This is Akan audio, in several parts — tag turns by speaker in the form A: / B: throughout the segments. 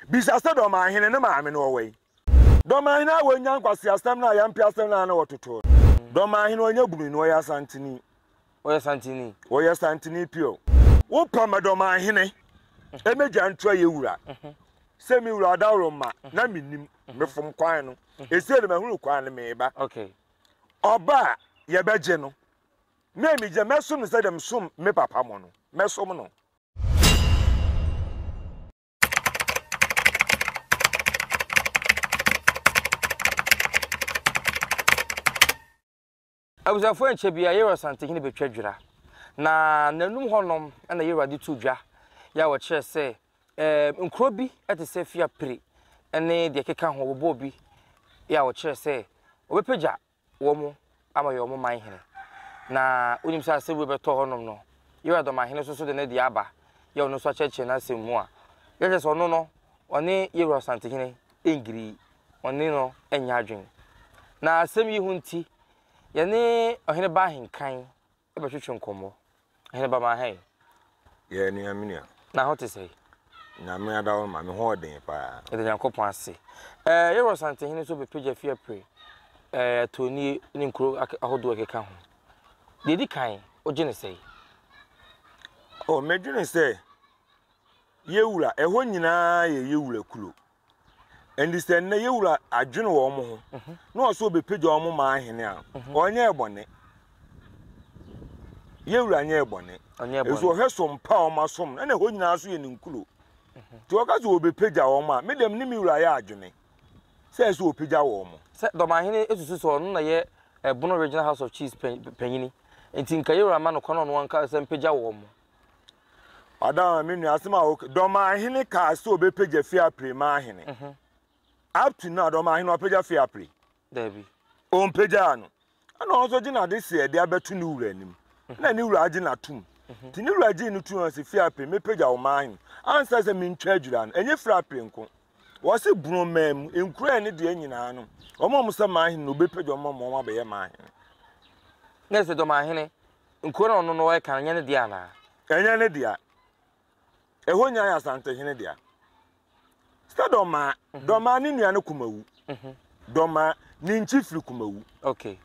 A: bisa se Dormaahene ne maame no we Dormaahene a wonya nkwase asem na ya mpia asem na wototo Dormaahene onya buru no ya santini oya santini pio wo pama Dormaahene emeja ntwa yewura se mi wura dawro ma na minim mefom kwan no ese de mahuru kwan ne meba
B: okay
A: oba ye beje no na mi je meso no se dem som me papa mo no meso mo no
B: abusafo enche bia yero santehene betwadwira na nanum honom na yero de tudwa ya wo kire se nkro bi etese fia pri ene de keka ho bobo bi ya wo kire se obepeja wo mu ama yo mu manhene na unim sa se we beto honom no yero Dormaahene so de ne de aba ya ono so cheche na semu a yere so no no one yero santehene engiri one no enya adwen na asem yi hunti yene ohene ba henkan e be twetwe nkomo ohene ba ma hen
A: ye ni amenia
B: na ho te sei
A: na me adawo ma me ho den pa
B: e de yankopon ase yero santehene so be page fia pre toni ni nkro ahodo akeka ho de di kan o gene sei
A: o me gene sei yewura eho nyina ye yewura kulo understand na yewura adwene wo mo ho na so be page wo mo ma ahene a onye ebone yewura anya ebone eso hweso mpa o masom na ho nyina so ye ninkulo ti o ka so obe page wo ma me dem ni mi wura ya adwene se so opija wo mo
B: se Dormaahene esusu so no na ye Bono Regional House of Chiefs panyini enti nka yewura ma no kono no wanka se mpija wo mo
A: Adam me nu asema o Dormaahene ka so obe page fia prema ahene up to now Dormaahene opija fia pre
B: David
A: on page no ana onso gina de se de abetu ni wura anim na ni wura agi na tum ti ni wura agi ni tum se fia pre me page wo man ansa se me ntwa adwura no enye fra pre nko wo se bunu mam enkura ne de nyina no omo mo se man no be page omo mo be ye man
B: na se Dormaahene nkura no no e kan nya ne dia na
A: enya ne dia eho nya ya santehene dia sta doma ni nua no kumawu doma ni nchifiri kumawu
B: okay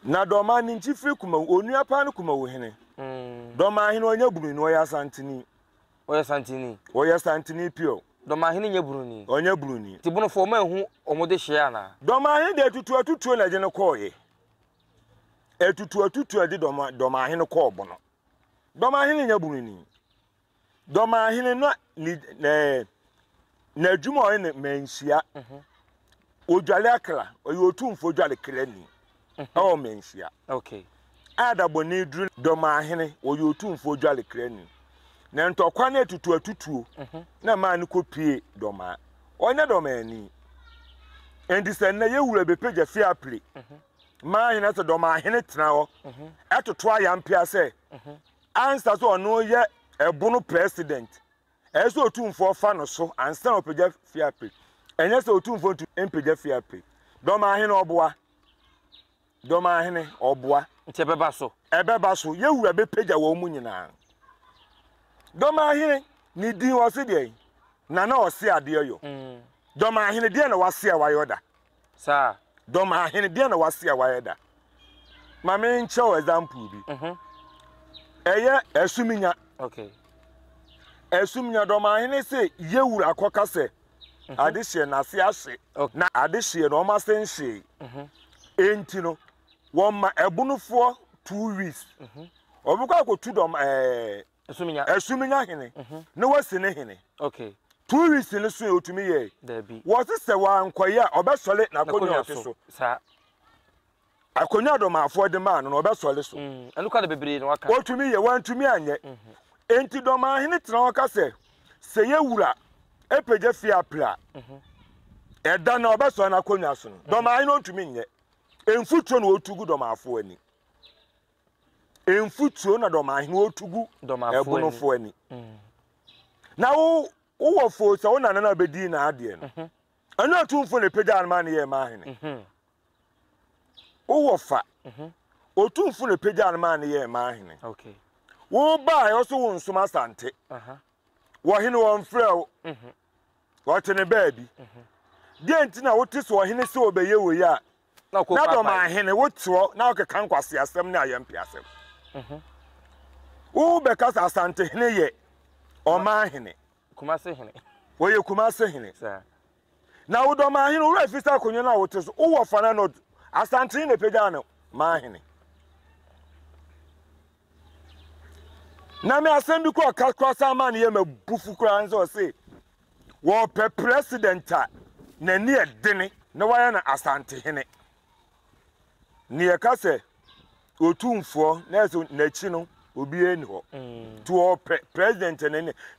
A: na doma ni nchifiri kumawu onua pa no kumawu hene Dormaahene onya buru no ya santini oya santini pio
B: Dormaahene nya buru ni
A: onya buru ni
B: ti bunu fo ma hu omode hye na
A: Dormaahene de tutu na je no koye etutu de Dormaahene ko obono Dormaahene nya buru ni Dormaahene no ni na adwuma o ne menhia odwale akra oyo otumfo odwale kra ni o menhia
B: okay
A: ada boni dru Dormaahene oyo otumfo odwale kra ni na ntokwa na etutu na ma ne kopie doma onya Dormaani endisen na yewura be page fia play ma hina se Dormaahene tena ho etoto ayampia se answer so no ye ebunu president eso otumfo fa no so ansa no page fia play enye se otumfo tu empage fia play Dormaahene oboa
B: nte beba so
A: yewura be page wo mu nyina Dormaahene ni din wo se de na o se ade yo Dormaahene de na wase a wayoda
B: sa
A: Dormaahene de na wase a wayoda ma me nche example bi eye esuminya
B: okay
A: esuminya Dormaahene se yewura akoka se ade hye na se ahye na ade hye no ma se nhye enti no won ma ebunufo 2 weeks obukwa akotu esuminya hene ne wase ne hene
B: okay
A: 2 weeks ne so otumi ye
B: Dabi
A: wo se se wa nkoya obesole na konyo so
B: sa
A: akonya domafo de man no obesole so
B: anu ka de bebre no waka
A: otumi ye wantumi anye enti Dormaahene tena waka se yewura epeje fia pra eda na obesole na konyo so no Dormaahene otumi nye emfutuo no otugu domafo ani emfutuo na Dormaahene otugu ebunofo ani na wo fo se wona na bedi na ade no anu atumfo ne page anman ye ma hene wo fa otumfo ne page anman ye ma hene
B: okay
A: wo ba yo so wo nsoma sante wo hene won frɛ what ne baby dey ntina wo te so hene se obeye wo ya na Dormaahene wo tewo na wo keka nkwase asem na ayempe asem wo be kasa asante hene ye Dormaahene
B: Kumase hene
A: wo ye Kumase hene
B: sa
A: na wo Dormaahene wo afisa konyo na wo te so wo fana no asante hene pagya no Maahene na me asem bi ko kakrosa man ye mabufu kura nso say wo pe president na ni edene na waya na asante hene ni e ka se otumfo na so na chi no obi eni ho to o president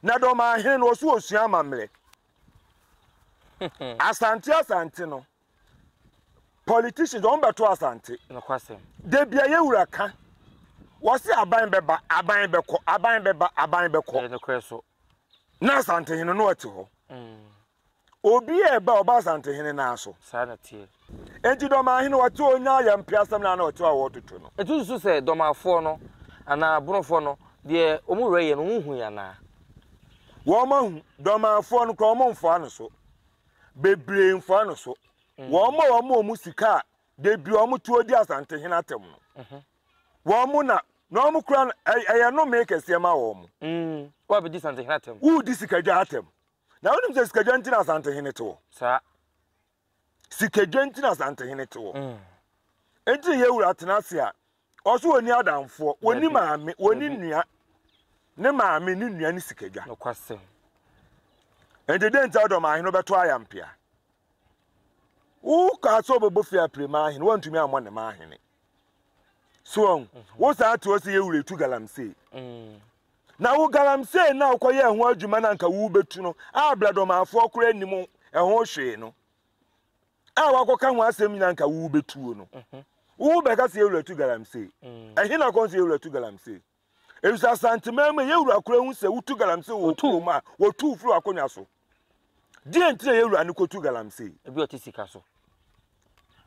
A: na Dormaahene no so osua mamle asante no politicians don beto asante
B: no kwasem
A: de bia ye wura ka wose aban beba aban beko
B: no kweso
A: na asante hene no ati ho obi e ba oba asante hene na aso
B: sa na tie
A: enti Dormaahene wate onya ya mpiasam na na wate awo toto no
B: etu so se domafo no ana brofo no de omure ye no huhu ya na
A: wo ma hu Dormaafo no ko mo mfo ano so bebre mfo ano so wo ma omu sika de bi omu tuo di asante hene atem no wo mu na no mu kura eye no make ese ma wo mu
B: wa be di asante hene atem
A: u di sikadwa atem na wonim se sikadwa ntina asante hene to
B: sa
A: sikadwa ntina asante hene to enti ye wura tenase a oso oni adamfo oni maame oni nua ne maame ni nua ni sikadwa
B: no kwasem
A: enti de nta Dormaahene beto ayampia u ka so bobofia Premaahene wantumi amọ ne Maahene so wo sa to se ye wura tu galamsey na wo galamsey na ukoye ho adwuma na nka wo betu no abla Dormaafo kora nim ho hwe no a wakoka ho asem nyina nka wo betuo no wo be ka se ye wura tu galamsey ehi na kon se ye wura tu galamsey ebisa santimam ye wura kora hu se wo tu galamsey wo tu ma wo tu furu akonya so die ntire ye wura ne ko tu galamsey
B: ebi otisika so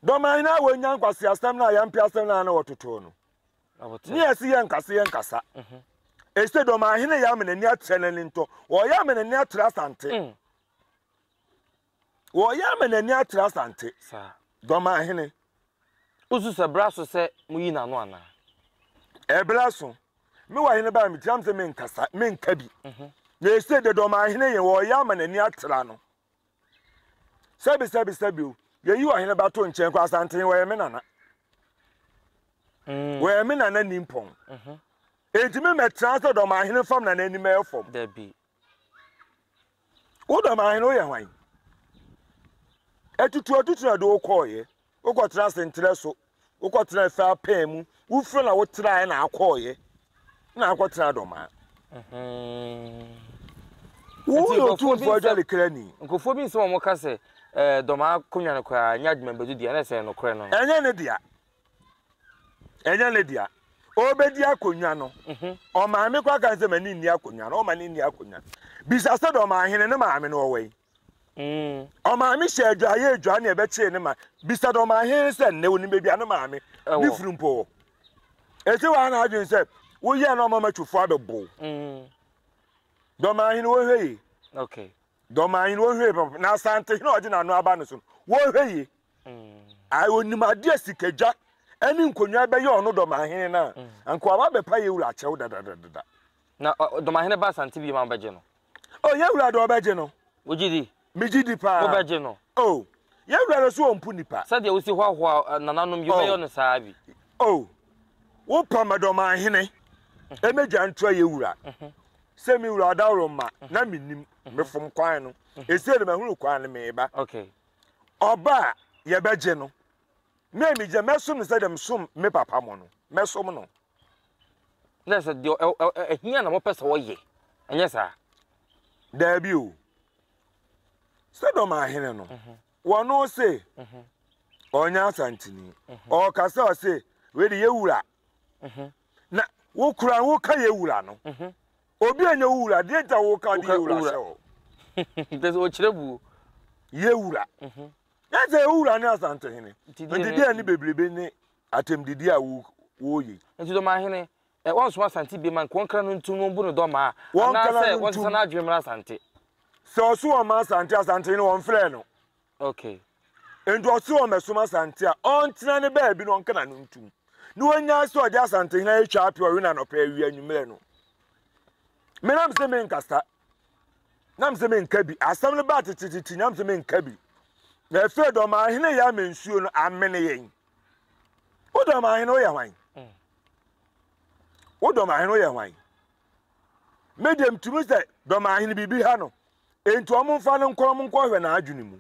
A: Dormaahene wo nya nkwase asem na ayampe asem na wototo no ni esi ye nkasa ese Dormaahene ya menani atrenani nto wo ya menani atra asante wo ya menani atra asante
B: sa
A: Dormaahene
B: usu se braso se muyi na no ana
A: eblaso me wa hene ba mi tiam se me nkasa me nkabi na ese de Dormaahene ye wo ya menani atra no sabi o ye yi wa hene ba to nchen kwa asante wo ye me nana wo ye me nana nimpon enti me metra so Dormaahene fam na nani me fom
B: da bi
A: wo Dormaahene wo ye hwan etutu na do koye wo ko tra sentre so wo ko tra fa pam wo fro na wo tra na akoye na akotra Dormaahene wo yo tu fo ajale krani
B: nkofo bi nse mo ka se Dormaa konwa no kwa nya adwuma bedu dia na se no kore no
A: enye ne dia obedi akonwa no o maame kwa kan se mani ni akonwa no o mani ni akonwa bisa se Dormaahene ne maame no we o maame hye adwa ye adwa na ebe che ne ma bisa Dormaahene se ne woni bebi ane maame ni frumpo eti wa na adwun se wo ye na mama twufo abebo Dormaahene wo hweye
B: okay
A: Dormaahene wo hweye na asante hina oje na anu aba no so wo hweye ai onimade asikagya ani nkonwa be ye ono Dormaahene na anko aba be pa ye wura achew dadadada
B: na Dormaahene ba asante bi ma beje no
A: o ye wura do beje no
B: wogidi
A: mejidi pa
B: wo beje no
A: o ye wura so ompu nipa
B: sade wo si hwahwa nananom yo be yo no saabi
A: o wo pa ma Dormaahene emeja nto ye wura se mi wura dawro ma na minim mefom kwan no ese de mahuru kwan ne meba
B: okay
A: oba ye beje no me je mesum se dem sum me papa mo no mesum no
B: na se de ehia na mo pese wo ye enye sa
A: da bi o se Dormaahene no wono se onya asantini o kasa o se we de ye wura na wo kura wo ka ye wura no obi anya wura de nta wo ka de ye wura se o
B: dezo o chirebu
A: ye wura ya se wura ne asantini ndidi ani bebrebe ne atemdidi a wo ye
B: nti Dormaahene One so asante bi man kon kra no ntum no bu no doma na say won sana adwemra asante
A: so so o ma asante no won frɛ no
B: okay
A: endo so o mesoma asante a on tena ne ba bi no nka na no ntum ni wonya so o de asante na etwa apia wi na no pa wi anwumre no me nam se me nkasta nam se me nka bi asam no ba tititi nam se me nka bi na efe Dormaahene ya mensuo no amene yen o Dormaahene o ya hwan o Dormaahene o ya hwan medium tumi se Dormaahene bibi ha no enti o mo mfa no nkɔ hwɛ na adwene mu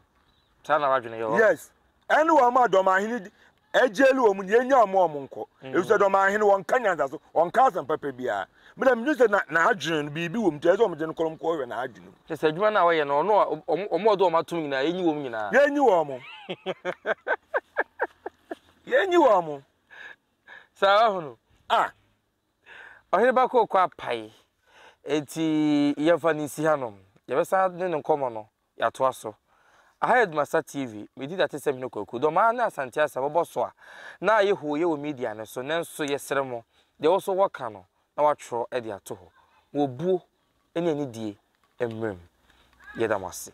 B: ta na adwene yo
A: yes ene wo ma Dormaahene ejelu wo mu ne nya mo nkɔ e se Dormaahene won kanyanza so on ka asam papa bia me mu se na adwene no bibi wo mu te so mo de nkɔ hwɛ na adwene mu
B: se adwuma na wo ye no no omo do o matum nyina yenyi wo mu nyina
A: yenyi wo mo yenyi wo mo
B: sa hono ohire ba ko kwa pai eti yefa ni si hanom yebesa ne nkomo no ya to aso ADUMASA TV me did that same no koku Dormaahene asante asa bobo a na ye ho ye wo media ne so nenso ye seremo de also waka no na watro e de ato ho wo buo ene ani die emrem yedamase